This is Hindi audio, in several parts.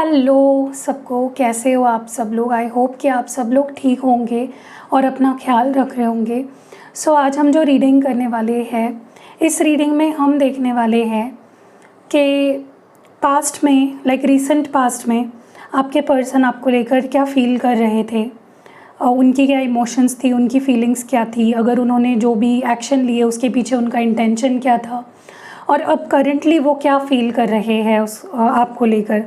हेलो सबको, कैसे हो आप सब लोग। आई होप कि आप सब लोग ठीक होंगे और अपना ख्याल रख रहे होंगे। आज हम जो रीडिंग करने वाले हैं, इस रीडिंग में हम देखने वाले हैं कि पास्ट में, रीसेंट पास्ट में आपके पर्सन आपको लेकर क्या फ़ील कर रहे थे, उनकी क्या इमोशंस थी, उनकी फीलिंग्स क्या थी, अगर उन्होंने जो भी एक्शन लिए उसके पीछे उनका इंटेंशन क्या था, और अब करंटली वो क्या फ़ील कर रहे हैं उस आपको लेकर।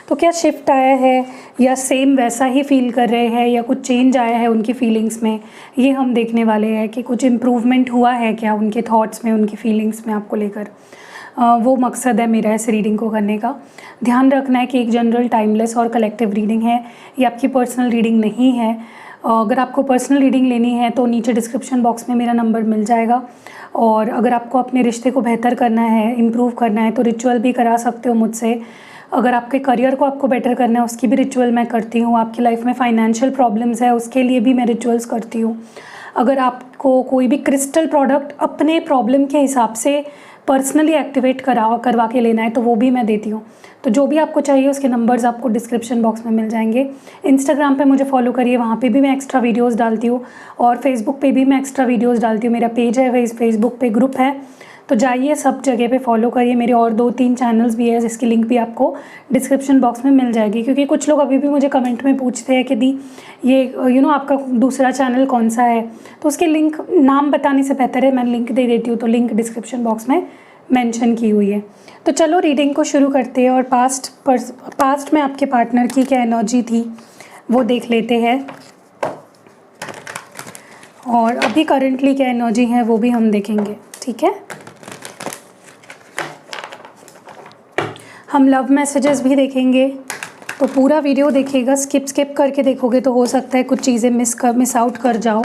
तो क्या शिफ्ट आया है या सेम वैसा ही फ़ील कर रहे हैं या कुछ चेंज आया है उनकी फ़ीलिंग्स में, ये हम देखने वाले हैं कि कुछ इम्प्रूवमेंट हुआ है क्या उनके थॉट्स में, उनकी फ़ीलिंग्स में आपको लेकर। वो मकसद है मेरा इस रीडिंग को करने का। ध्यान रखना है कि एक जनरल, टाइमलेस और कलेक्टिव रीडिंग है, ये आपकी पर्सनल रीडिंग नहीं है। अगर आपको पर्सनल रीडिंग लेनी है तो नीचे डिस्क्रिप्शन बॉक्स में मेरा नंबर मिल जाएगा। और अगर आपको अपने रिश्ते को बेहतर करना है, इम्प्रूव करना है, तो रिचुअल भी करा सकते हो मुझसे। अगर आपके करियर को आपको बेटर करना है, उसकी भी रिचुअल मैं करती हूँ। आपकी लाइफ में फाइनेंशियल प्रॉब्लम्स है, उसके लिए भी मैं रिचुअल्स करती हूँ। अगर आपको कोई भी क्रिस्टल प्रोडक्ट अपने प्रॉब्लम के हिसाब से पर्सनली एक्टिवेट करवा के लेना है तो वो भी मैं देती हूँ। तो जो भी आपको चाहिए उसके नंबर्स आपको डिस्क्रिप्शन बॉक्स में मिल जाएंगे। इंस्टाग्राम पे मुझे फॉलो करिए, वहाँ पे भी मैं एक्स्ट्रा वीडियोस डालती हूँ, और फेसबुक पे भी मैं एक्स्ट्रा वीडियोस डालती हूँ। मेरा पेज है, फेसबुक पे ग्रुप है, तो जाइए सब जगह पे फॉलो करिए। मेरे और 2-3 चैनल्स भी है जिसकी लिंक भी आपको डिस्क्रिप्शन बॉक्स में मिल जाएगी। क्योंकि कुछ लोग अभी भी मुझे कमेंट में पूछते हैं कि दी ये आपका दूसरा चैनल कौन सा है, तो उसकी लिंक नाम बताने से बेहतर है मैं लिंक दे देती हूँ। तो लिंक डिस्क्रिप्शन बॉक्स में मेंशन की हुई है। तो चलो रीडिंग को शुरू करते हैं और पास्ट में आपके पार्टनर की क्या एनर्जी थी वो देख लेते हैं, और अभी करंटली क्या एनर्जी है वो भी हम देखेंगे। ठीक है, हम लव मैसेजेस भी देखेंगे, तो पूरा वीडियो देखिएगा। स्किप करके देखोगे तो हो सकता है कुछ चीज़ें मिस आउट कर जाओ।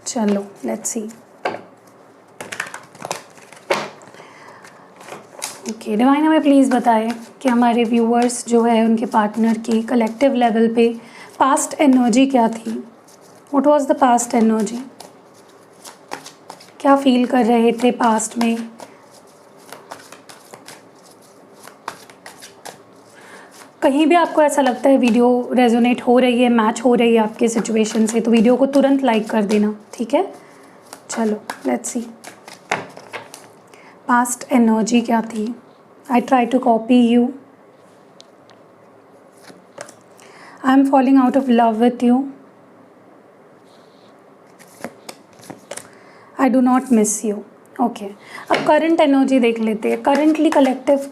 चलो लेट्स सी। ओके, डिवाइन हमें प्लीज़ बताएं कि हमारे व्यूअर्स जो है उनके पार्टनर की कलेक्टिव लेवल पे पास्ट एनर्जी क्या थी। What was the past energy, क्या फील कर रहे थे पास्ट में। कहीं भी आपको ऐसा लगता है वीडियो रेजोनेट हो रही है, मैच हो रही है आपके सिचुएशन से, तो वीडियो को तुरंत लाइक कर देना। ठीक है, चलो लेट्स सी पास्ट एनर्जी क्या थी। I try to copy you, I am falling out of love with you, I do not miss you. Okay, अब करंट एनर्जी देख लेते हैं। करंटली कलेक्टिव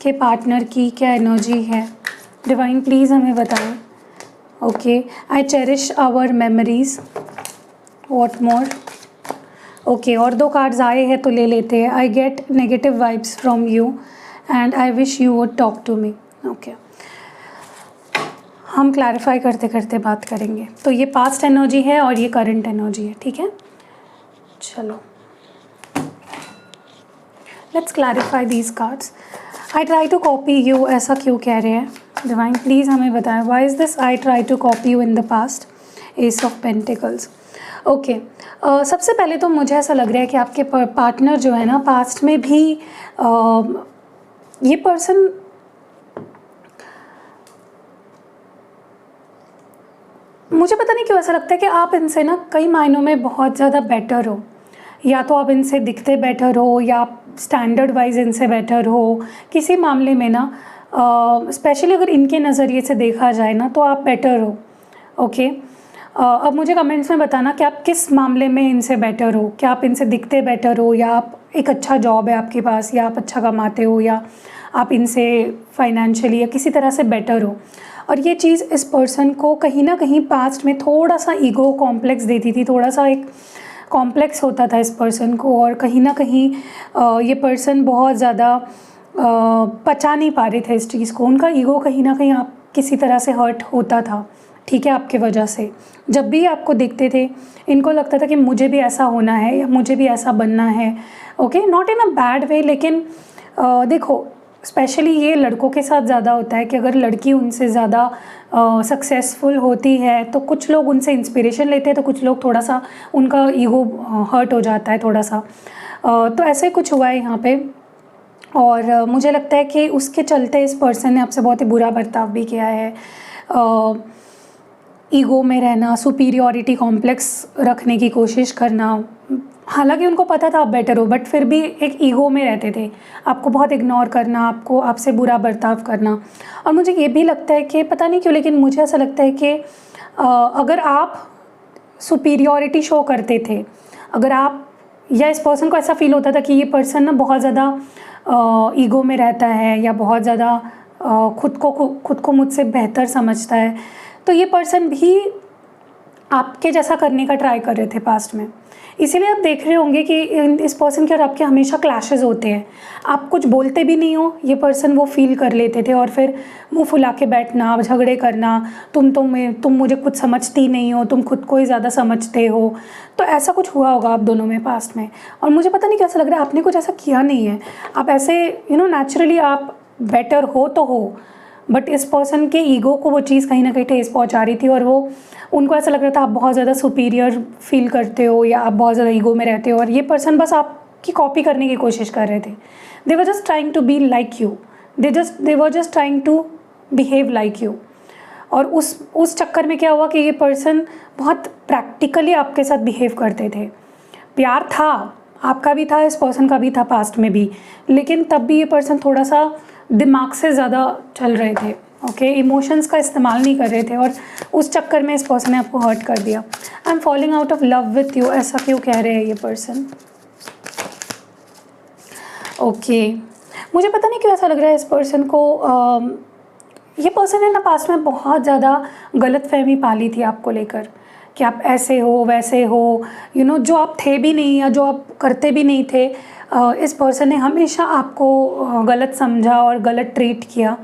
के पार्टनर की क्या एनर्जी है, डिवाइन प्लीज़ हमें बताएं। Okay, I cherish our memories, what more. Okay, और 2 कार्ड्स आए हैं तो ले लेते हैं। I get negative vibes from you and I wish you would talk to me. Okay, हम क्लैरिफाई करते करते बात करेंगे। तो ये पास्ट एनर्जी है और ये करंट एनर्जी है। ठीक है, चलो let's clarify these cards. I try to copy you, ऐसा क्यों कह रहे हैं डिवाइन, प्लीज़ हमें बताएं। Why is this I try to copy you in the past, ace of pentacles. Okay, सबसे पहले तो मुझे ऐसा लग रहा है कि आपके पार्टनर जो है ना, पास्ट में भी ये पर्सन मुझे पता नहीं क्यों ऐसा लगता है कि आप इनसे ना कई मायनों में बहुत ज़्यादा बेटर हो। या तो आप इनसे दिखते बेटर हो, या आप स्टैंडर्ड वाइज इनसे बेटर हो। किसी मामले में ना स्पेशली अगर इनके नज़रिए से देखा जाए ना, तो आप बेटर हो। ओके, अब मुझे कमेंट्स में बताना कि आप किस मामले में इनसे बेटर हो। क्या आप इनसे दिखते बेटर हो, या आप एक अच्छा जॉब है आपके पास, या आप अच्छा कमाते हो, या आप इनसे फाइनेंशियली या किसी तरह से बेटर हो। और ये चीज़ इस पर्सन को कहीं ना कहीं पास्ट में थोड़ा सा ईगो कॉम्प्लेक्स देती थी, थोड़ा सा एक कॉम्प्लेक्स होता था इस पर्सन को। और कहीं ना कहीं ये पर्सन बहुत ज़्यादा पचा नहीं पा रहे थे इस चीज़ को। उनका ईगो कहीं ना कहीं आप किसी तरह से हर्ट होता था, ठीक है, आपके वजह से। जब भी आपको देखते थे इनको लगता था कि मुझे भी ऐसा होना है या मुझे भी ऐसा बनना है। Okay, not in a bad way, लेकिन देखो स्पेशली ये लड़कों के साथ ज़्यादा होता है कि अगर लड़की उनसे ज़्यादा सक्सेसफुल होती है तो कुछ लोग उनसे इंस्पिरेशन लेते हैं, तो कुछ लोग थोड़ा सा उनका ईगो हर्ट हो जाता है थोड़ा सा। तो ऐसे कुछ हुआ है यहाँ पे। और मुझे लगता है कि उसके चलते इस पर्सन ने आपसे बहुत ही बुरा बर्ताव भी किया है। ईगो में रहना, सुपीरियॉरिटी कॉम्प्लेक्स रखने की कोशिश करना, हालांकि उनको पता था आप बेटर हो, बट फिर भी एक ईगो में रहते थे, आपको बहुत इग्नोर करना, आपको आपसे बुरा बर्ताव करना। और मुझे ये भी लगता है कि पता नहीं क्यों, लेकिन मुझे ऐसा लगता है कि अगर आप सुपीरियॉरिटी शो करते थे, अगर आप या इस पर्सन को ऐसा फील होता था कि ये पर्सन ना बहुत ज़्यादा ईगो में रहता है या बहुत ज़्यादा खुद को मुझसे बेहतर समझता है, तो ये पर्सन भी आपके जैसा करने का ट्राई कर रहे थे पास्ट में। इसीलिए आप देख रहे होंगे कि इस पर्सन के और आपके हमेशा क्लैशेस होते हैं। आप कुछ बोलते भी नहीं हो, ये पर्सन वो फील कर लेते थे और फिर मुंह फुला के बैठना, झगड़े करना, तुम मुझे कुछ समझती नहीं हो, तुम खुद को ही ज़्यादा समझते हो। तो ऐसा कुछ हुआ होगा आप दोनों में पास्ट में, और मुझे पता नहीं कैसा लग रहा है, आपने कुछ ऐसा किया नहीं है। आप ऐसे नेचुरली आप बेटर हो तो हो, बट इस पर्सन के ईगो को वो चीज़ कहीं ना कहीं ठेस पहुंचा रही थी, और वो उनको ऐसा लग रहा था आप बहुत ज़्यादा सुपीरियर फील करते हो या आप बहुत ज़्यादा ईगो में रहते हो, और ये पर्सन बस आपकी कॉपी करने की कोशिश कर रहे थे। They were just trying to be like you, they were just trying to behave like you. और उस चक्कर में क्या हुआ कि ये पर्सन बहुत प्रैक्टिकली आपके साथ बिहेव करते थे। प्यार था, आपका भी था, इस पर्सन का भी था पास्ट में भी, लेकिन तब भी ये पर्सन थोड़ा सा दिमाग से ज़्यादा चल रहे थे, ओके, इमोशंस का इस्तेमाल नहीं कर रहे थे, और उस चक्कर में इस पर्सन ने आपको हर्ट कर दिया। आई am falling out of love with you, ऐसा क्यों कह रहे हैं ये पर्सन? ओके, मुझे पता नहीं क्यों ऐसा लग रहा है इस पर्सन को, ये पर्सन ने ना पास्ट में बहुत ज़्यादा गलतफहमी पाली थी आपको लेकर, कि आप ऐसे हो वैसे हो, जो आप थे भी नहीं या जो आप करते भी नहीं थे। इस पर्सन ने हमेशा आपको गलत समझा और गलत ट्रीट किया,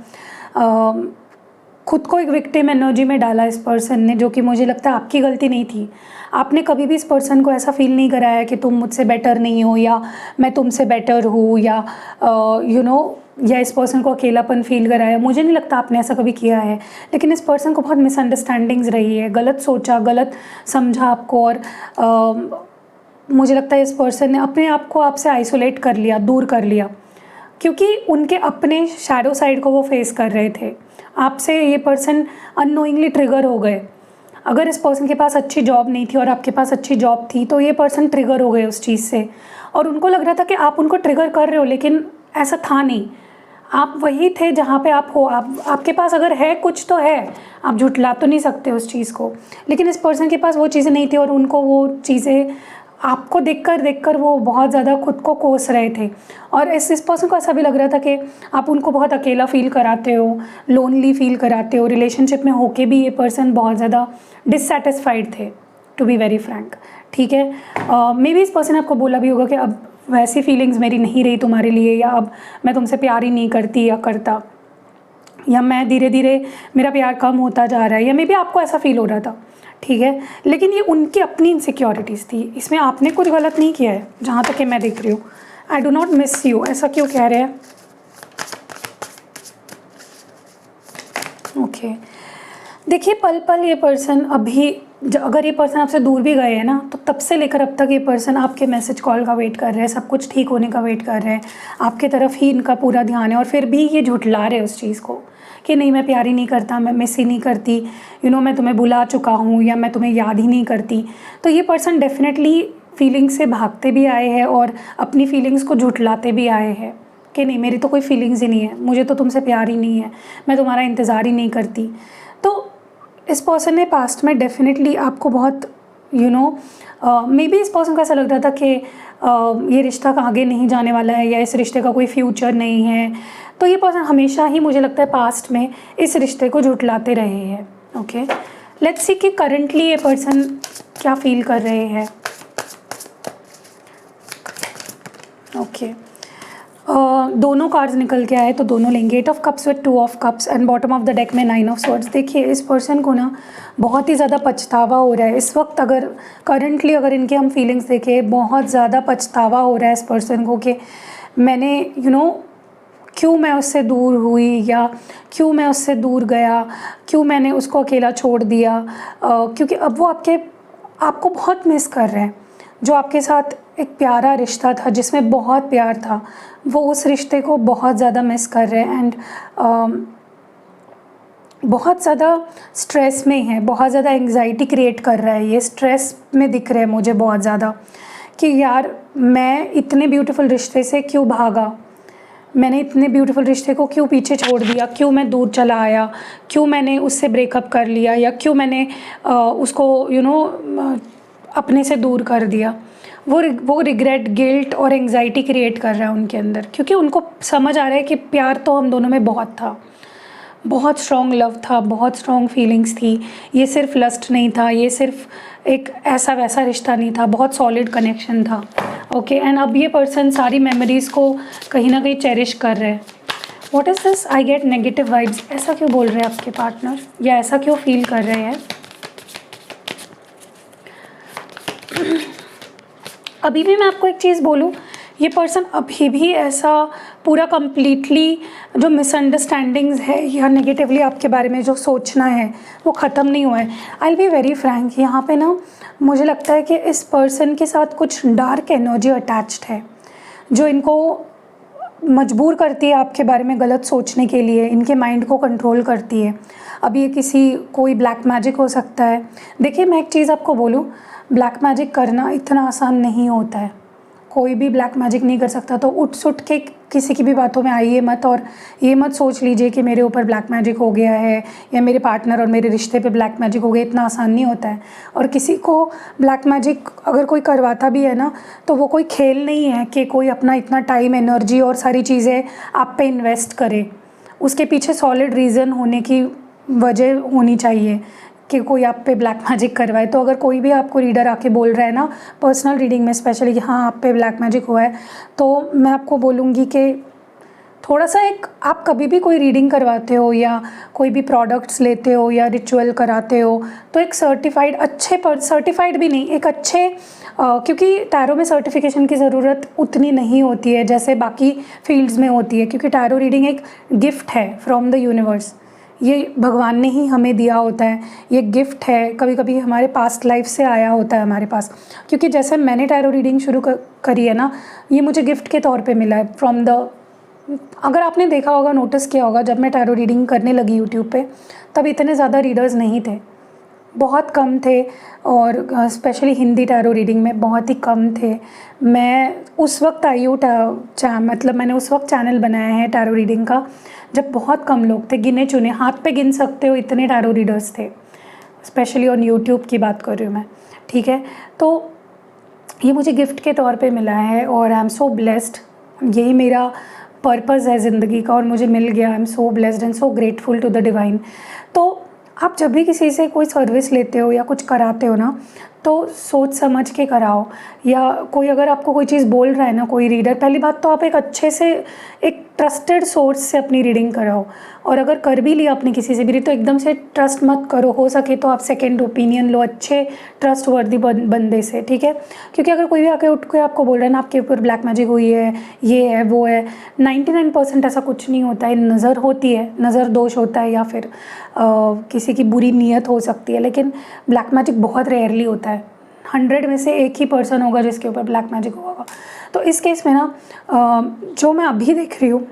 खुद को एक विक्टिम एनर्जी में डाला इस पर्सन ने, जो कि मुझे लगता है आपकी गलती नहीं थी। आपने कभी भी इस पर्सन को ऐसा फील नहीं कराया कि तुम मुझसे बेटर नहीं हो या मैं तुमसे बेटर हूँ, या या इस पर्सन को अकेलापन फील कराया। मुझे नहीं लगता आपने ऐसा कभी किया है, लेकिन इस पर्सन को बहुत मिसअंडरस्टैंडिंग्स रही है, गलत सोचा, गलत समझा आपको, और मुझे लगता है इस पर्सन ने अपने आप को आपसे आइसोलेट कर लिया, दूर कर लिया, क्योंकि उनके अपने शैडो साइड को वो फेस कर रहे थे। आपसे ये पर्सन अननोइंगली ट्रिगर हो गए। अगर इस पर्सन के पास अच्छी जॉब नहीं थी और आपके पास अच्छी जॉब थी, तो ये पर्सन ट्रिगर हो गए उस चीज़ से, और उनको लग रहा था कि आप उनको ट्रिगर कर रहे हो, लेकिन ऐसा था नहीं। आप वही थे जहाँ पे आप हो, आपके पास अगर है कुछ तो है, आप झुठला तो नहीं सकते उस चीज़ को, लेकिन इस पर्सन के पास वो चीज़ें नहीं थी, और उनको वो चीज़ें आपको देखकर वो बहुत ज़्यादा खुद को कोस रहे थे। और इस पर्सन को ऐसा भी लग रहा था कि आप उनको बहुत अकेला फील कराते हो, लोनली फील कराते हो। रिलेशनशिप में होके भी ये पर्सन बहुत ज़्यादा डिससेटिस्फाइड थे, टू बी वेरी फ्रैंक, ठीक है। मे बी इस पर्सन ने आपको बोला भी होगा कि अब वैसी फीलिंग्स मेरी नहीं रही तुम्हारे लिए, या अब मैं तुमसे प्यार ही नहीं करती या करता, या मैं धीरे धीरे मेरा प्यार कम होता जा रहा है, या मे बी आपको ऐसा फील हो रहा था, ठीक है। लेकिन ये उनकी अपनी इनसिक्योरिटीज़ थी, इसमें आपने कुछ गलत नहीं किया है जहाँ तक कि मैं देख रही हूँ। आई डू नॉट मिस यू, ऐसा क्यों कह रहे हैं? ओके, देखिए पल पल ये पर्सन अभी, अगर ये पर्सन आपसे दूर भी गए हैं ना, तो तब से लेकर अब तक ये पर्सन आपके मैसेज कॉल का वेट कर रहे हैं, सब कुछ ठीक होने का वेट कर रहे हैं, आपके तरफ ही इनका पूरा ध्यान है, और फिर भी ये झुठला रहे हैं उस चीज़ को कि नहीं मैं प्यार ही नहीं करता, मैं मिस ही नहीं करती, मैं तुम्हें भुला चुका हूँ, या मैं तुम्हें याद ही नहीं करती। तो ये पर्सन डेफिनेटली फीलिंग्स से भागते भी आए हैं और अपनी फीलिंग्स को झुठलाते भी आए हैं कि नहीं मेरी तो कोई फीलिंग्स ही नहीं है, मुझे तो तुमसे प्यार ही नहीं है, मैं तुम्हारा इंतज़ार ही नहीं करती। तो इस पर्सन ने पास्ट में डेफिनेटली आपको बहुत मे बी इस पर्सन को ऐसा लग रहा था कि ये रिश्ता आगे नहीं जाने वाला है, या इस रिश्ते का कोई फ्यूचर नहीं है। तो ये पर्सन हमेशा ही मुझे लगता है पास्ट में इस रिश्ते को झुठलाते रहे हैं। ओके, लेट्स सी कि करंटली ये पर्सन क्या फील कर रहे हैं। ओके, दोनों कार्ड्स निकल के आए तो दोनों लेंगे, 8 of cups with 2 of cups and bottom of the deck में 9 ऑफ स्वॉर्ड्स। देखिए इस पर्सन को ना बहुत ही ज़्यादा पछतावा हो रहा है इस वक्त, अगर करंटली अगर इनके हम फीलिंग्स देखें, बहुत ज़्यादा पछतावा हो रहा है इस पर्सन को कि मैंने क्यों मैं उससे दूर हुई, या क्यों मैं उससे दूर गया, क्यों मैंने उसको अकेला छोड़ दिया, क्योंकि अब वो आपको बहुत मिस कर रहे हैं। जो आपके साथ एक प्यारा रिश्ता था जिसमें बहुत प्यार था, वो उस रिश्ते को बहुत ज़्यादा मिस कर रहे हैं एंड बहुत ज़्यादा स्ट्रेस में है, बहुत ज़्यादा एंग्जाइटी क्रिएट कर रहा है। ये स्ट्रेस में दिख रहा है मुझे बहुत ज़्यादा कि यार मैं इतने ब्यूटीफुल रिश्ते से क्यों भागा, मैंने इतने ब्यूटीफुल रिश्ते को क्यों पीछे छोड़ दिया, क्यों मैं दूर चला आया, क्यों मैंने उससे ब्रेकअप कर लिया, या क्यों मैंने उसको अपने से दूर कर दिया। वो रिग्रेट, गिल्ट और एंग्जाइटी क्रिएट कर रहा है उनके अंदर, क्योंकि उनको समझ आ रहा है कि प्यार तो हम दोनों में बहुत था, बहुत स्ट्रॉन्ग लव था, बहुत स्ट्रॉन्ग फीलिंग्स थी। ये सिर्फ लस्ट नहीं था, ये सिर्फ एक ऐसा वैसा रिश्ता नहीं था, बहुत सॉलिड कनेक्शन था। ओके, एंड अब ये पर्सन सारी मेमोरीज़ को कहीं ना कहीं चेरिश कर रहे हैं। What is this, I get negative vibes. ऐसा क्यों बोल रहे हैं आपके पार्टनर, या ऐसा क्यों फील कर रहे हैं? अभी भी मैं आपको एक चीज़ बोलूँ, ये पर्सन अभी भी ऐसा पूरा कंप्लीटली जो मिसअंडरस्टैंडिंग्स है या नेगेटिवली आपके बारे में जो सोचना है वो ख़त्म नहीं हुआ है। I will be very Frank, यहाँ पे ना मुझे लगता है कि इस पर्सन के साथ कुछ डार्क एनर्जी अटैच्ड है जो इनको मजबूर करती है आपके बारे में गलत सोचने के लिए, इनके माइंड को कंट्रोल करती है। अब ये कोई ब्लैक मैजिक हो सकता है। देखिए, मैं एक चीज़ आपको बोलूँ, ब्लैक मैजिक करना इतना आसान नहीं होता है, कोई भी ब्लैक मैजिक नहीं कर सकता। तो उठ सुट के किसी की भी बातों में आइए मत, और ये मत सोच लीजिए कि मेरे ऊपर ब्लैक मैजिक हो गया है या मेरे पार्टनर और मेरे रिश्ते पे ब्लैक मैजिक हो गया। इतना आसान नहीं होता है। और किसी को ब्लैक मैजिक अगर कोई करवाता भी है ना, तो वो कोई खेल नहीं है कि कोई अपना इतना टाइम, एनर्जी और सारी चीज़ें आप पे इन्वेस्ट करे। उसके पीछे सॉलिड रीज़न होने की वजह होनी चाहिए कि कोई आप पे ब्लैक मैजिक करवाए। तो अगर कोई भी आपको रीडर आके बोल रहा है ना, पर्सनल रीडिंग में स्पेशली, कि हाँ आप पे ब्लैक मैजिक हुआ है, तो मैं आपको बोलूँगी कि थोड़ा सा आप कभी भी कोई रीडिंग करवाते हो या कोई भी प्रोडक्ट्स लेते हो या रिचुअल कराते हो, तो एक सर्टिफाइड भी नहीं, एक अच्छे क्योंकि टैरो में सर्टिफिकेशन की ज़रूरत उतनी नहीं होती है जैसे बाकी फील्ड्स में होती है, क्योंकि टैरो रीडिंग एक गिफ्ट है फ्रॉम द यूनिवर्स। ये भगवान ने ही हमें दिया होता है, ये गिफ्ट है, कभी कभी हमारे पास्ट लाइफ से आया होता है हमारे पास। क्योंकि जैसे मैंने टैरो रीडिंग शुरू करी है ना, ये मुझे गिफ्ट के तौर पे मिला है फ्रॉम द, अगर आपने देखा होगा, नोटिस किया होगा, जब मैं टैरो रीडिंग करने लगी यूट्यूब पे, तब इतने ज़्यादा रीडर्स नहीं थे, बहुत कम थे, और स्पेशली हिंदी टैरो रीडिंग में बहुत ही कम थे। मैं उस वक्त आई हूँ, मतलब मैंने उस वक्त चैनल बनाया है टैरो रीडिंग का जब बहुत कम लोग थे, गिने चुने, हाथ पे गिन सकते हो इतने टैरो रीडर्स थे, स्पेशली ऑन यूट्यूब की बात कर रही हूँ मैं, ठीक है। तो ये मुझे गिफ्ट के तौर पे मिला है और आई एम सो ब्लेस्ड, यही मेरा पर्पज़ है ज़िंदगी का और मुझे मिल गया। I am so blessed and so grateful to the divine. तो आप जब भी किसी से कोई सर्विस लेते हो या कुछ कराते हो ना, तो सोच समझ के कराओ। या कोई अगर आपको कोई चीज़ बोल रहा है ना, कोई रीडर, पहली बात तो आप एक अच्छे से, एक ट्रस्टेड सोर्स से अपनी रीडिंग कराओ। और अगर कर भी लिया आपने किसी से भी, तो एकदम से ट्रस्ट मत करो, हो सके तो आप सेकंड ओपिनियन लो अच्छे ट्रस्ट वर्दी बंदे से, ठीक है। क्योंकि अगर कोई भी आके उठ के आपको बोल रहा है ना आपके ऊपर ब्लैक मैजिक हुई है, ये है वो है, 99% ऐसा कुछ नहीं होता है। नज़र होती है, नज़र दोष होता है, या फिर किसी की बुरी नीयत हो सकती है, लेकिन ब्लैक मैजिक बहुत रेयरली होता है। 100 में से एक ही पर्सन होगा जिसके ऊपर ब्लैक मैजिक होगा। तो इस केस में ना जो मैं अभी देख रही हूँ,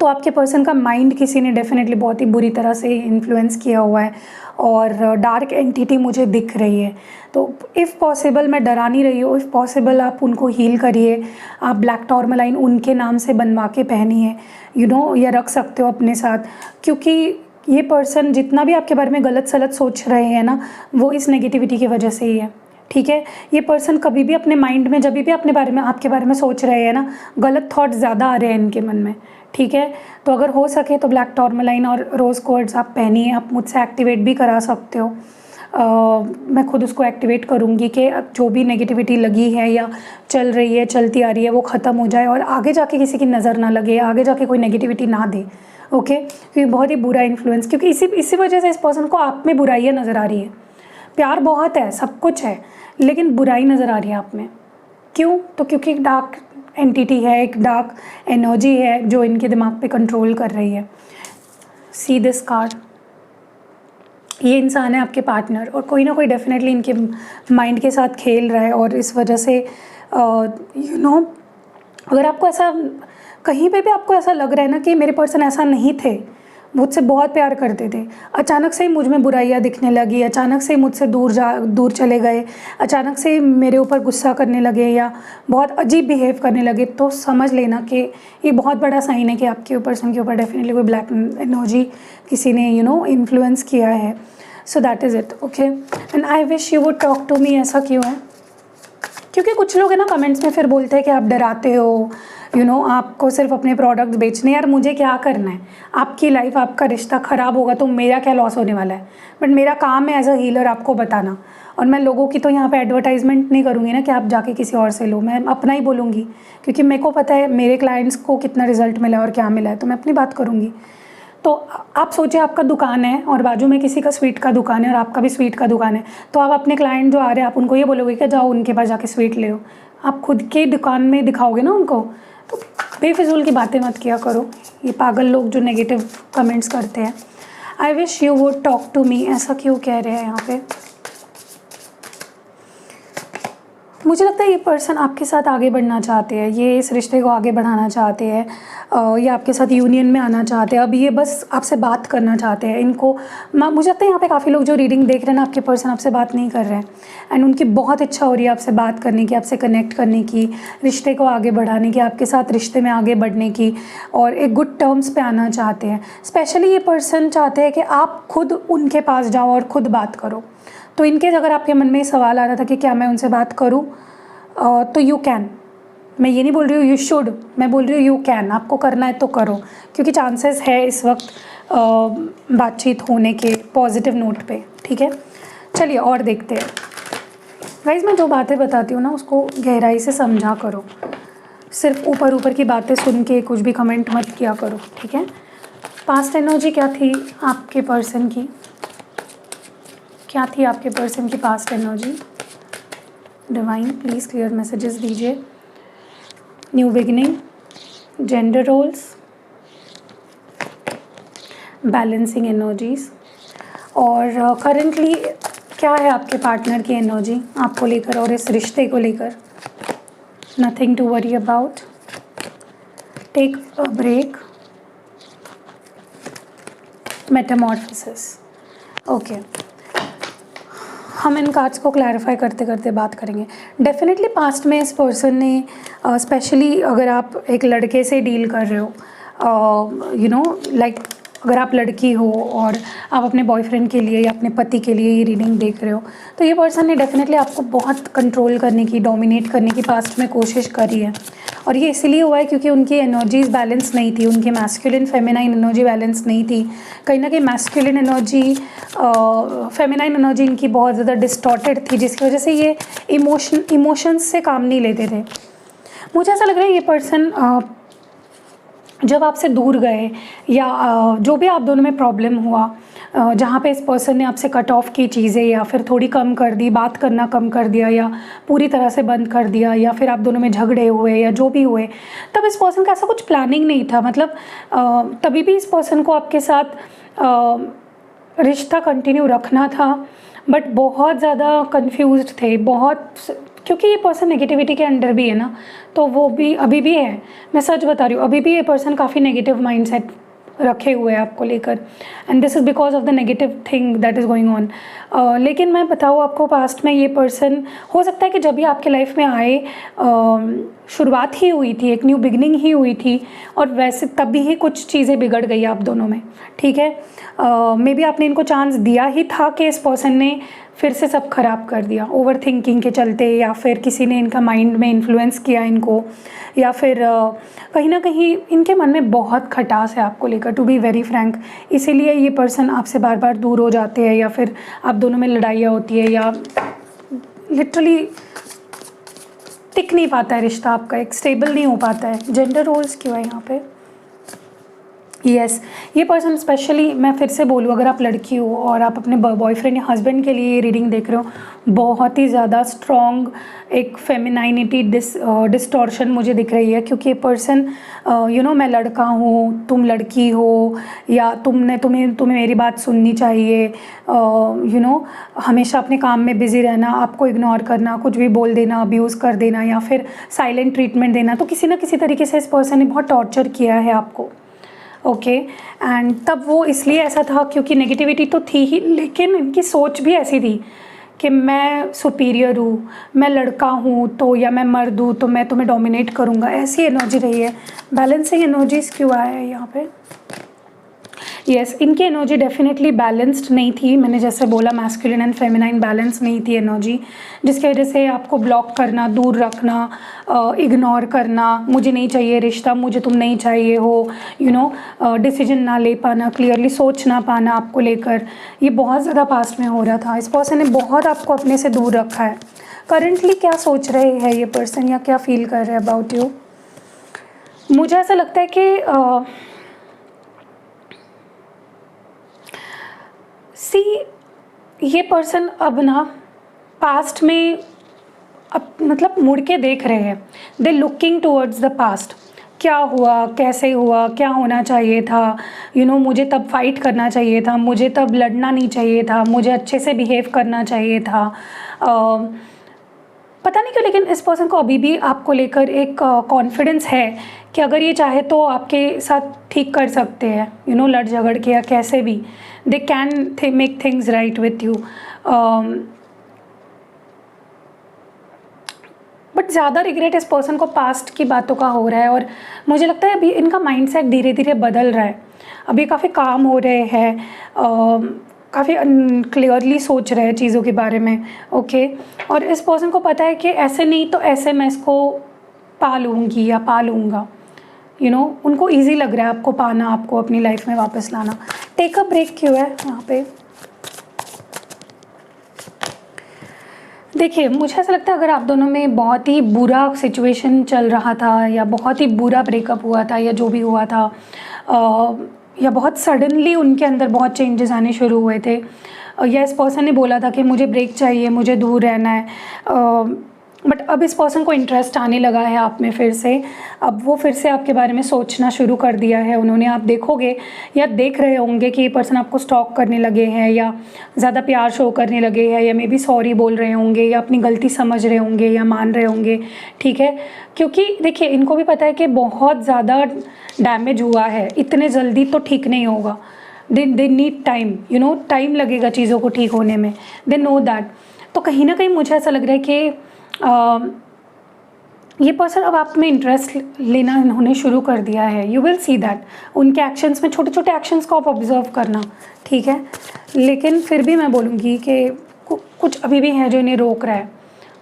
तो आपके पर्सन का माइंड किसी ने डेफिनेटली बहुत ही बुरी तरह से इन्फ्लुएंस किया हुआ है और डार्क एंटिटी मुझे दिख रही है। तो इफ़ पॉसिबल, मैं डरा नहीं रही हूँ, इफ़ पॉसिबल आप उनको हील करिए। आप ब्लैक टॉर्मलाइन उनके नाम से बनवा के पहनिए, या रख सकते हो अपने साथ। क्योंकि ये पर्सन जितना भी आपके बारे में गलत सलत सोच रहे हैं ना, वो इस नेगेटिविटी की वजह से ही है, ठीक है। ये पर्सन कभी भी अपने माइंड में, जब भी अपने बारे में, आपके बारे में सोच रहे हैं ना, गलत थॉट ज़्यादा आ रहे हैं इनके मन में, ठीक है। तो अगर हो सके तो ब्लैक टॉर्मलाइन और रोज़ क्वार्ट्ज आप पहनिए। आप मुझसे एक्टिवेट भी करा सकते हो। मैं खुद उसको एक्टिवेट करूँगी कि जो भी नेगेटिविटी लगी है या चल रही है, चलती आ रही है, वो ख़त्म हो जाए और आगे जाके किसी की नज़र ना लगे, आगे जाके कोई नेगेटिविटी ना दे, ओके। क्योंकि बहुत ही बुरा इन्फ्लुएंस, क्योंकि इसी वजह से इस पर्सन को आप में बुराइयाँ नज़र आ रही है। प्यार बहुत है, सब कुछ है, लेकिन बुराई नज़र आ रही है आप में। क्यों? तो क्योंकि एक डार्क एंटिटी है, एक डार्क एनर्जी है जो इनके दिमाग पे कंट्रोल कर रही है। सी दिस कार्ड, ये इंसान है आपके पार्टनर, और कोई ना कोई डेफिनेटली इनके माइंड के साथ खेल रहा है। और इस वजह से यू नो, अगर आपको ऐसा कहीं पे भी आपको ऐसा लग रहा है ना कि मेरे पर्सन ऐसा नहीं थे, मुझसे बहुत प्यार करते थे, अचानक से ही मुझ में बुराइयाँ दिखने लगी, अचानक से मुझसे दूर चले गए, अचानक से मेरे ऊपर गुस्सा करने लगे या बहुत अजीब बिहेव करने लगे, तो समझ लेना कि ये बहुत बड़ा साइन है कि आपके पर्सन के ऊपर डेफिनेटली कोई ब्लैक एनर्जी किसी ने इन्फ्लुएंस किया है। So that is it. Okay, and I wish you would talk to me. ऐसा क्यों है? क्योंकि कुछ लोग है ना कमेंट्स में फिर बोलते हैं कि आप डराते हो, आपको सिर्फ अपने प्रोडक्ट्स बेचने। यार मुझे क्या करना है? आपकी लाइफ, आपका रिश्ता ख़राब होगा तो मेरा क्या लॉस होने वाला है? बट मेरा काम है एज अ हीलर आपको बताना, और मैं लोगों की तो यहाँ पे एडवर्टाइजमेंट नहीं करूँगी ना कि आप जाके किसी और से लो। मैं अपना ही बोलूँगी, क्योंकि मेरे को पता है मेरे क्लाइंट्स को कितना रिजल्ट मिला और क्या मिला है, तो मैं अपनी बात करूँगी। तो आप सोचिए, आपका दुकान है और बाजू में किसी का स्वीट का दुकान है और आपका भी स्वीट का दुकान है, तो आप अपने क्लाइंट जो आ रहे हैं आप उनको ये बोलोगे कि जाओ उनके पास जाके स्वीट ले लो? आप खुद के दुकान में दिखाओगे ना उनको। तो बेफिजूल की बातें मत किया करो, ये पागल लोग जो नेगेटिव कमेंट्स करते हैं। I wish you would talk to me. ऐसा क्यों कह रहे हैं यहाँ पे? मुझे लगता है ये पर्सन आपके साथ आगे बढ़ना चाहते हैं, ये इस रिश्ते को आगे बढ़ाना चाहते हैं, ये आपके साथ यूनियन में आना चाहते हैं। अब ये बस आपसे बात करना चाहते हैं। इनको मुझे लगता है यहाँ पे काफ़ी लोग जो रीडिंग देख रहे हैं ना, आपके पर्सन आपसे बात नहीं कर रहे हैं, एंड उनकी बहुत इच्छा हो रही है आपसे बात करने की, आपसे कनेक्ट करने की, रिश्ते को आगे बढ़ाने की, आपके साथ रिश्ते में आगे बढ़ने की, और एक गुड टर्म्स पे आना चाहते हैं। स्पेशली ये पर्सन चाहते हैं कि आप खुद उनके पास जाओ और ख़ुद बात करो। तो इनके अगर आपके मन में सवाल आ रहा था कि क्या मैं उनसे बात करूं, तो यू कैन। मैं ये नहीं बोल रही हूँ यू शुड, मैं बोल रही हूँ यू कैन। आपको करना है तो करो, क्योंकि चांसेस है इस वक्त बातचीत होने के पॉजिटिव नोट पे। ठीक है, चलिए और देखते हैं। गाइस, मैं जो बातें बताती हूँ ना उसको गहराई से समझा करो, सिर्फ ऊपर ऊपर की बातें सुन के कुछ भी कमेंट मत किया करो। ठीक है, पास्ट एनर्जी क्या थी आपके पर्सन की? क्या थी आपके पर्सन की past energy? Divine please clear messages दीजिए। New beginning, gender roles, balancing energies, और करंटली क्या है आपके पार्टनर की एनर्जी आपको लेकर और इस रिश्ते को लेकर? Nothing to worry about, take a break, metamorphosis. Okay, हम इन कार्ड्स को क्लैरिफाई करते करते बात करेंगे। डेफिनेटली पास्ट में इस पर्सन ने स्पेशली अगर आप एक लड़के से डील कर रहे हो, लाइक अगर आप लड़की हो और आप अपने बॉयफ्रेंड के लिए या अपने पति के लिए ये रीडिंग देख रहे हो, तो ये पर्सन ने डेफिनेटली आपको बहुत कंट्रोल करने की, डोमिनेट करने की पास्ट में कोशिश करी है। और ये इसलिए हुआ है क्योंकि उनकी एनर्जीज बैलेंस नहीं थी, उनकी मैस्कुलिन फेमिनाइन एनर्जी बैलेंस नहीं थी। कहीं ना कहीं मैस्कुलिन एनर्जी, फेमिनाइन एनर्जी इनकी बहुत ज़्यादा डिस्टॉर्टेड थी, जिसकी वजह से ये इमोशंस से काम नहीं लेते थे। मुझे ऐसा लग रहा है ये पर्सन जब आपसे दूर गए या जो भी आप दोनों में प्रॉब्लम हुआ, जहाँ पे इस पर्सन ने आपसे कट ऑफ की चीज़ें या फिर थोड़ी कम कर दी, बात करना कम कर दिया या पूरी तरह से बंद कर दिया, या फिर आप दोनों में झगड़े हुए या जो भी हुए, तब इस पर्सन का ऐसा कुछ प्लानिंग नहीं था। मतलब तभी भी इस पर्सन को आपके साथ रिश्ता कंटिन्यू रखना था, बट बहुत ज़्यादा कंफ्यूज्ड थे, बहुत, क्योंकि ये पर्सन नेगेटिविटी के अंडर भी है ना, तो वो भी अभी भी है। मैं सच बता रही हूँ, अभी भी ये पर्सन काफ़ी नेगेटिव माइंडसेट रखे हुए हैं आपको लेकर, and this is because of the negative thing that is going on. लेकिन मैं बताऊँ आपको, पास्ट में ये पर्सन हो सकता है कि जब भी आपके लाइफ में आए, शुरुआत ही हुई थी, एक न्यू बिगनिंग ही हुई थी, और वैसे तभी ही कुछ चीज़ें बिगड़ गई आप दोनों में। ठीक है, मे बी आपने इनको चांस दिया ही था कि इस पर्सन ने फिर से सब खराब कर दिया ओवर थिंकिंग के चलते, या फिर किसी ने इनका माइंड में इन्फ्लुएंस किया इनको, या फिर कहीं ना कहीं इनके मन में बहुत खटास है आपको लेकर, टू बी वेरी फ्रैंक। इसीलिए ये पर्सन आपसे बार बार दूर हो जाते हैं, या फिर आप दोनों में लड़ाइयाँ होती है, या लिटरली टिक नहीं पाता है रिश्ता आपका, एक स्टेबल नहीं हो पाता है। जेंडर रोल्स क्यों है यहाँ पे? यस ये पर्सन स्पेशली, मैं फिर से बोलूँ, अगर आप लड़की हो और आप अपने बॉयफ्रेंड या हस्बैंड के लिए ये रीडिंग देख रहे हो, बहुत ही ज़्यादा स्ट्रॉन्ग एक फेमिनाइनिटी डिस्टॉर्शन मुझे दिख रही है, क्योंकि ये पर्सन मैं लड़का हूँ, तुम लड़की हो, या तुम्हें मेरी बात सुननी चाहिए, हमेशा अपने काम में बिज़ी रहना, आपको इग्नोर करना, कुछ भी बोल देना, अब्यूज़ कर देना, या फिर साइलेंट ट्रीटमेंट देना। तो किसी ना किसी तरीके से इस पर्सन ने बहुत टॉर्चर किया है आपको। ओके एंड तब वो इसलिए ऐसा था क्योंकि नेगेटिविटी तो थी ही, लेकिन इनकी सोच भी ऐसी थी कि मैं सुपीरियर हूँ, मैं लड़का हूँ तो, या मैं मर्द हूँ तो मैं तुम्हें डोमिनेट करूँगा, ऐसी एनर्जी रही है। बैलेंसिंग एनर्जीज क्यों आया है यहाँ पे? यस इनकी एनर्जी डेफिनेटली बैलेंस्ड नहीं थी, मैंने जैसे बोला मैस्कुलिन एंड फेमिनाइन बैलेंस नहीं थी एनर्जी, जिसकी वजह से आपको ब्लॉक करना, दूर रखना, इग्नोर करना, मुझे नहीं चाहिए रिश्ता, मुझे तुम नहीं चाहिए हो, डिसीजन ना ले पाना, क्लियरली सोच ना पाना आपको लेकर, ये बहुत ज़्यादा पास्ट में हो रहा था। इस पर्सन ने बहुत आपको अपने से दूर रखा है। करंटली क्या सोच रहे हैं ये पर्सन, या क्या फील कर रहे हैं अबाउट यू? मुझे ऐसा लगता है कि ये पर्सन अब ना पास्ट में अब मतलब मुड़ के देख रहे हैं, they looking towards the past, क्या हुआ, कैसे हुआ, क्या होना चाहिए था, मुझे तब फाइट करना चाहिए था, मुझे तब लड़ना नहीं चाहिए था, मुझे अच्छे से बिहेव करना चाहिए था। पता नहीं क्यों, लेकिन इस पर्सन को अभी भी आपको लेकर एक कॉन्फिडेंस है कि अगर ये चाहे तो आपके साथ ठीक कर सकते हैं, लड़ झगड़ के या कैसे भी, they can make things right with you. But ज़्यादा रिग्रेट इस पर्सन को पास्ट की बातों का हो रहा है, और मुझे लगता है अभी इनका माइंडसेट धीरे धीरे बदल रहा है, अभी काफ़ी काम हो रहे हैं, काफ़ी क्लियरली सोच रहे हैं चीज़ों के बारे में। ओके और इस पर्सन को पता है कि ऐसे नहीं तो ऐसे मैं इसको पा लूँगी या पा लूँगा, उनको इजी लग रहा है आपको पाना, आपको अपनी लाइफ में वापस लाना। टेक अ ब्रेक क्यों है यहाँ पे? देखिए मुझे ऐसा लगता है अगर आप दोनों में बहुत ही बुरा सिचुएशन चल रहा था, या बहुत ही बुरा ब्रेकअप हुआ था, या जो भी हुआ था, या बहुत सडनली उनके अंदर बहुत चेंजेस आने शुरू हुए थे, या इस पर्सन ने बोला था कि मुझे ब्रेक चाहिए, मुझे दूर रहना है, बट अब इस पर्सन को इंटरेस्ट आने लगा है आप में फिर से, अब वो फिर से आपके बारे में सोचना शुरू कर दिया है उन्होंने। आप देखोगे या देख रहे होंगे कि ये पर्सन आपको स्टॉक करने लगे हैं, या ज़्यादा प्यार शो करने लगे हैं, या मे बी सॉरी बोल रहे होंगे, या अपनी गलती समझ रहे होंगे, या मान रहे होंगे। ठीक है, क्योंकि देखिए इनको भी पता है कि बहुत ज़्यादा डैमेज हुआ है, इतने जल्दी तो ठीक नहीं होगा, दे नीड टाइम, टाइम लगेगा चीज़ों को ठीक होने में, दे नो दैट। तो कहीं ना कहीं मुझे ऐसा लग रहा है कि ये पर्सन अब आप में इंटरेस्ट लेना इन्होंने शुरू कर दिया है। यू विल सी दैट उनके एक्शंस में, छोटे छोटे एक्शंस को आप ऑब्जर्व करना, ठीक है। लेकिन फिर भी मैं बोलूँगी कि कुछ अभी भी है जो इन्हें रोक रहा है।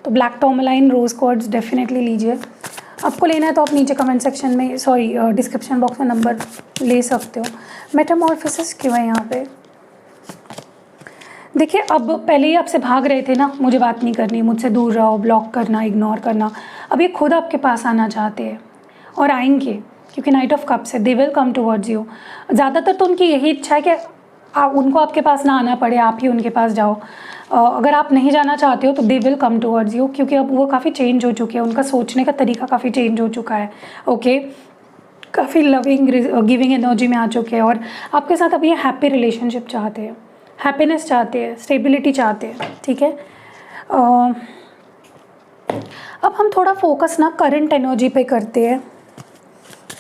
तो ब्लैक टॉर्मलाइन रोज़ क्वार्ट्ज डेफिनेटली लीजिए। आपको लेना है तो आप नीचे कमेंट सेक्शन में, डिस्क्रिप्शन बॉक्स में नंबर ले सकते हो। मेटामॉर्फोसिस क्यों है यहाँ पे? देखिए अब पहले ही आपसे भाग रहे थे ना, मुझे बात नहीं करनी, मुझसे दूर रहो, ब्लॉक करना, इग्नोर करना। अब ये खुद आपके पास आना चाहते हैं और आएंगे, क्योंकि नाइट ऑफ कप्स है, they will come towards you. ज़्यादातर तो उनकी यही इच्छा है कि उनको आपके पास ना आना पड़े, आप ही उनके पास जाओ। अगर आप नहीं जाना चाहते हो तो they will come towards you, क्योंकि अब वो काफ़ी चेंज हो चुके हैं, उनका सोचने का तरीका काफ़ी चेंज हो चुका है। ओके, काफ़ी लविंग गिविंग एनर्जी में आ चुके हैं, और आपके साथ अब ये हैप्पी रिलेशनशिप चाहते हैं, हैप्पीनेस चाहते हैं, स्टेबिलिटी चाहते हैं। ठीक है, अब हम थोड़ा फोकस ना करंट एनर्जी पे करते हैं।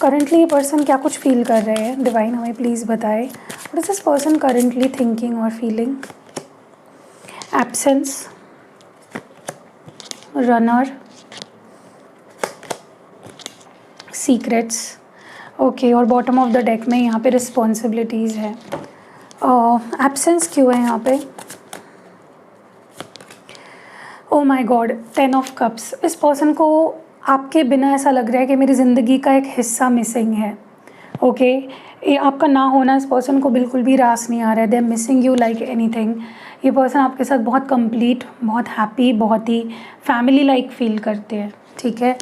करंटली ये पर्सन क्या कुछ फील कर रहे हैं, डिवाइन हमें प्लीज़ बताए। What is this person currently thinking और feeling? Absence, runner, secrets. Okay, और बॉटम ऑफ द डेक में यहाँ पे रिस्पॉन्सिबिलिटीज़ है। एब्सेंस क्यों है यहाँ पे? Oh my God, 10 of cups. इस पर्सन को आपके बिना ऐसा लग रहा है कि मेरी ज़िंदगी का एक हिस्सा मिसिंग है। ओके, ये आपका ना होना इस पर्सन को बिल्कुल भी रास नहीं आ रहा है। They are missing you like anything. ये पर्सन आपके साथ बहुत कंप्लीट, बहुत हैप्पी, बहुत ही फैमिली लाइक फील करते हैं। ठीक है,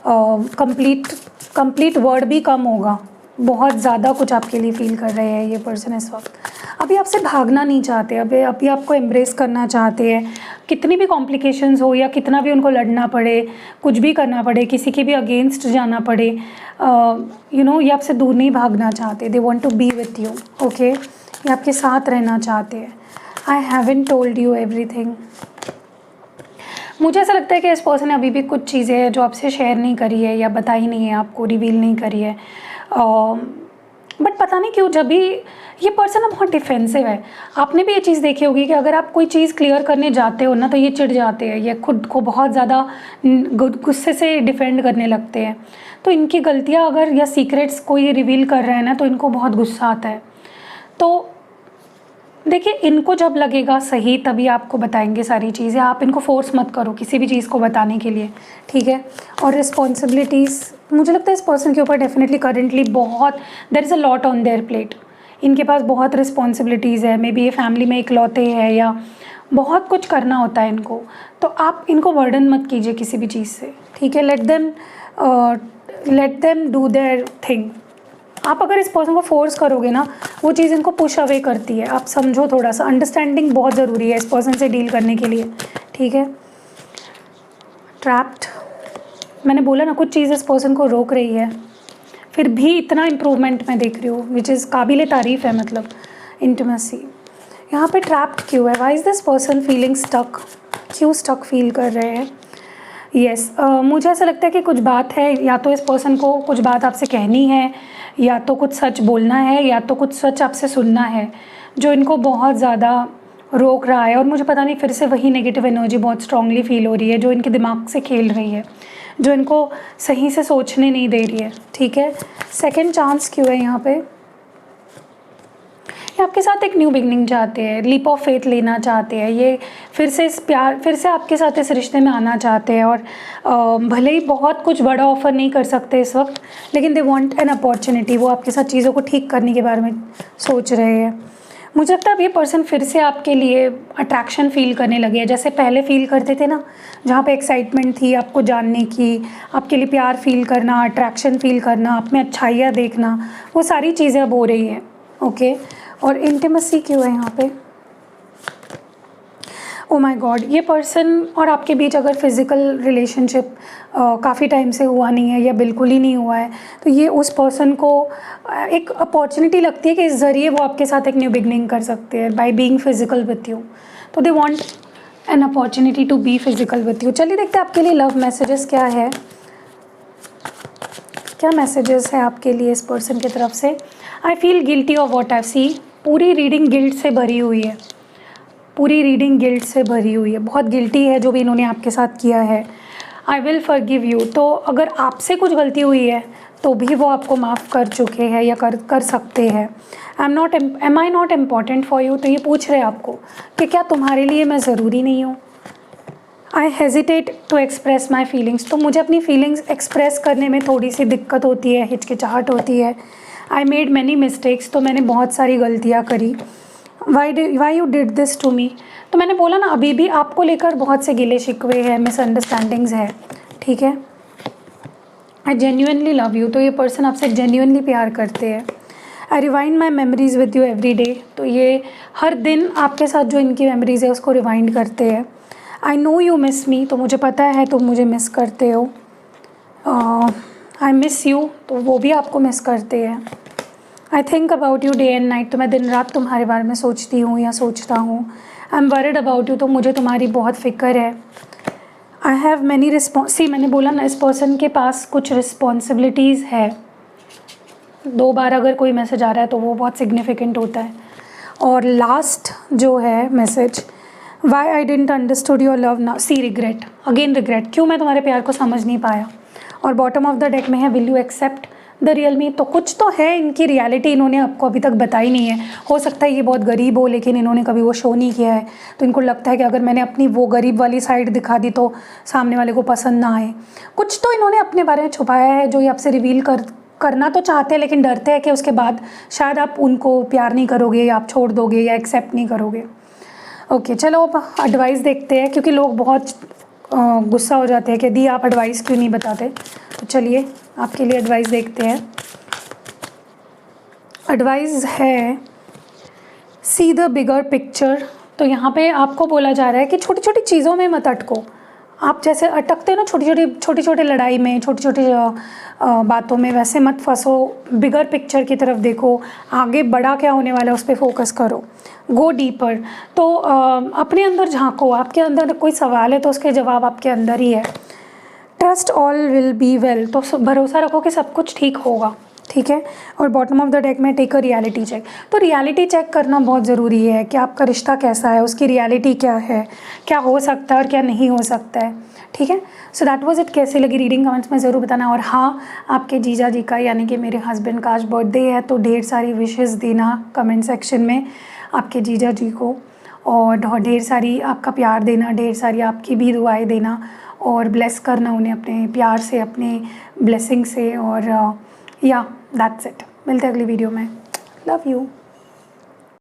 कंप्लीट वर्ड भी कम होगा, बहुत ज़्यादा कुछ आपके लिए फ़ील कर रहे हैं ये पर्सन इस वक्त। अभी आपसे भागना नहीं चाहते, अभी आपको एम्ब्रेस करना चाहते हैं। कितनी भी कॉम्प्लिकेशंस हो या कितना भी उनको लड़ना पड़े, कुछ भी करना पड़े, किसी के भी अगेंस्ट जाना पड़े, ये आपसे दूर नहीं भागना चाहते। They want to be with you, okay. ये आपके साथ रहना चाहते हैं। I haven't told you everything. मुझे ऐसा लगता है कि इस पर्सन ने अभी भी कुछ चीज़ें हैं जो आपसे शेयर नहीं करी है या बताई नहीं है, आपको रिवील नहीं करी है। बट पता नहीं क्यों जब भी ये पर्सन ना बहुत डिफेंसिव है। आपने भी ये चीज़ देखी होगी कि अगर आप कोई चीज़ क्लियर करने जाते हो ना तो ये चिढ़ जाते हैं, ये खुद को बहुत ज़्यादा गुस्से से डिफेंड करने लगते हैं। तो इनकी गलतियाँ अगर या सीक्रेट्स कोई रिवील कर रहा है ना तो इनको बहुत गुस्सा आता है। तो देखिए, इनको जब लगेगा सही तभी आपको बताएंगे सारी चीज़ें। आप इनको फोर्स मत करो किसी भी चीज़ को बताने के लिए, ठीक है। और रिस्पॉन्सिबिलिटीज़ मुझे लगता है इस पर्सन के ऊपर डेफिनेटली करेंटली बहुत there is a lot on their plate. इनके पास बहुत रिस्पॉन्सिबिलिटीज़ है। मे बी ये फैमिली में इकलौते हैं या बहुत कुछ करना होता है इनको। तो आप इनको बर्डन मत कीजिए किसी भी चीज़ से, ठीक है। Let them do their thing. आप अगर इस पर्सन को फोर्स करोगे ना वो चीज़ इनको पुश अवे करती है। आप समझो, थोड़ा सा अंडरस्टैंडिंग बहुत ज़रूरी है इस पर्सन से डील करने के लिए, ठीक है। ट्रैप्ड, मैंने बोला ना कुछ चीज़ इस पर्सन को रोक रही है, फिर भी इतना इम्प्रूवमेंट मैं देख रही हूँ विच इज़ काबिल तारीफ़ है। मतलब इंटीमेसी यहाँ पे ट्रैप्ड क्यों है? Why is this person feeling stuck? क्यों स्टक फील कर रहे हैं? यस, मुझे ऐसा लगता है कि कुछ बात है, या तो इस पर्सन को कुछ बात आपसे कहनी है, या तो कुछ सच बोलना है, या तो कुछ सच आपसे सुनना है जो इनको बहुत ज़्यादा रोक रहा है। और मुझे पता नहीं, फिर से वही नेगेटिव एनर्जी बहुत स्ट्रांगली फील हो रही है जो इनके दिमाग से खेल रही है, जो इनको सही से सोचने नहीं दे रही है, ठीक है। सेकंड चांस क्यों है यहाँ पे? ये आपके साथ एक न्यू बिगनिंग चाहते हैं, लीप ऑफ फेथ लेना चाहते हैं। ये फिर से आपके साथ इस रिश्ते में आना चाहते हैं। और भले ही बहुत कुछ बड़ा ऑफर नहीं कर सकते इस वक्त, लेकिन दे वांट एन अपॉर्चुनिटी। वो आपके साथ चीज़ों को ठीक करने के बारे में सोच रहे हैं। मुझे लगता है अब ये पर्सन फिर से आपके लिए अट्रैक्शन फील करने लगे हैं, जैसे पहले फील करते थे ना, जहाँ पे एक्साइटमेंट थी आपको जानने की, आपके लिए प्यार फील करना, अट्रैक्शन फील करना, आप में अच्छाइयाँ देखना, वो सारी चीज़ें अब हो रही हैं, ओके। और इंटीमेसी क्यों है यहाँ पे? ओ माय गॉड, ये पर्सन और आपके बीच अगर फिज़िकल रिलेशनशिप काफ़ी टाइम से हुआ नहीं है या बिल्कुल ही नहीं हुआ है, तो ये उस पर्सन को एक अपॉर्चुनिटी लगती है कि इस ज़रिए वो आपके साथ एक न्यू बिगनिंग कर सकते हैं by being physical with you. तो they want an opportunity to be physical with you. चलिए देखते हैं आपके लिए लव मैसेजेस क्या है, क्या मैसेजेस है आपके लिए इस पर्सन की तरफ से। I feel guilty of what I see. पूरी रीडिंग गिल्ट से भरी हुई है, पूरी रीडिंग गिल्ट से भरी हुई है। बहुत गिल्टी है जो भी इन्होंने आपके साथ किया है। I will forgive you. तो अगर आपसे कुछ गलती हुई है तो भी वो आपको माफ़ कर चुके हैं या कर सकते हैं। Am I not important for you. तो ये पूछ रहे हैं आपको कि क्या तुम्हारे लिए मैं ज़रूरी नहीं हूँ। I hesitate to express my feelings. तो मुझे अपनी फीलिंग्स एक्सप्रेस करने में थोड़ी सी दिक्कत होती है, हिचकिचाहट होती है। I made many mistakes. तो मैंने बहुत सारी गलतियाँ करी। Why you did this to me. तो मैंने बोला ना, अभी भी आपको लेकर बहुत से गिले शिकवे हैं, मिसअंडरस्टैंडिंग्स है, ठीक है। I genuinely love you. तो ये पर्सन आपसे जेन्यूनली प्यार करते हैं। I rewind my memories with you every day. तो ये हर दिन आपके साथ जो इनकी मेमोरीज़ है उसको रिवाइंड करते हैं। आई नो यू मिस मी। तो मुझे पता है तुम मुझे मिस करते हो। I miss you. तो वो भी आपको मिस करते हैं। I think about you day and night. तो मैं दिन रात तुम्हारे बारे में सोचती हूँ या सोचता हूँ। I am worried about you. तो मुझे तुम्हारी बहुत फ़िक्र है। आई हैव मैनी मैंने बोला ना, इस पर्सन के पास कुछ रिस्पॉन्सिबिलिटीज़ है। 2 बार अगर कोई मैसेज आ रहा है तो वो बहुत सिग्निफिकेंट होता है। और लास्ट जो है message, why I didn't understood your love now, see regret, again regret. क्यों मैं तुम्हारे प्यार को समझ नहीं पाया। और बॉटम ऑफ द डेक में है will you accept the real me. तो कुछ तो है, इनकी रियलिटी इन्होंने आपको अभी तक बताई नहीं है। हो सकता है ये बहुत गरीब हो, लेकिन इन्होंने कभी वो शो नहीं किया है। तो इनको लगता है कि अगर मैंने अपनी वो गरीब वाली साइड दिखा दी तो सामने वाले को पसंद ना आए। कुछ तो इन्होंने अपने बारे में छुपाया है जो ये आपसे रिवील करना तो चाहते हैं, लेकिन डरते हैं कि उसके बाद शायद आप उनको प्यार नहीं करोगे या आप छोड़ दोगे या एक्सेप्ट नहीं करोगे। ओके, चलो अब एडवाइस देखते हैं, क्योंकि लोग बहुत गुस्सा हो जाते हैं कि दी आप एडवाइस क्यों नहीं बताते। तो चलिए आपके लिए एडवाइस देखते हैं। एडवाइस है सी द बिगर पिक्चर। तो यहाँ पे आपको बोला जा रहा है कि छोटी छोटी चीज़ों में मत अटको। आप जैसे अटकते हो ना छोटी छोटी लड़ाई में, छोटी छोटी बातों में, वैसे मत फंसो। बिगर पिक्चर की तरफ देखो, आगे बड़ा क्या होने वाला है उस पर फोकस करो। Go deeper. तो अपने अंदर झांको, आपके अंदर कोई सवाल है तो उसके जवाब आपके अंदर ही है। Trust all will be well. तो भरोसा रखो कि सब कुछ ठीक होगा, ठीक है। और बॉटम ऑफ द डेक में टेक अ रियलिटी चेक। तो रियलिटी चेक करना बहुत ज़रूरी है कि आपका रिश्ता कैसा है, उसकी रियलिटी क्या है, क्या हो सकता है और क्या नहीं हो सकता है, ठीक है। So that was it. कैसी लगी रीडिंग कमेंट्स में ज़रूर बताना। और हाँ, आपके जीजा जी का यानी कि मेरे हस्बैंड का आज बर्थडे है, तो ढेर सारी विशेस देना कमेंट सेक्शन में आपके जीजा जी को, और ढेर सारी आपका प्यार देना, ढेर सारी आपकी भी दुआएं देना, और ब्लेस करना उन्हें अपने प्यार से, अपने ब्लेसिंग से। और या दैट्स इट। मिलते हैं अगली वीडियो में। Love you.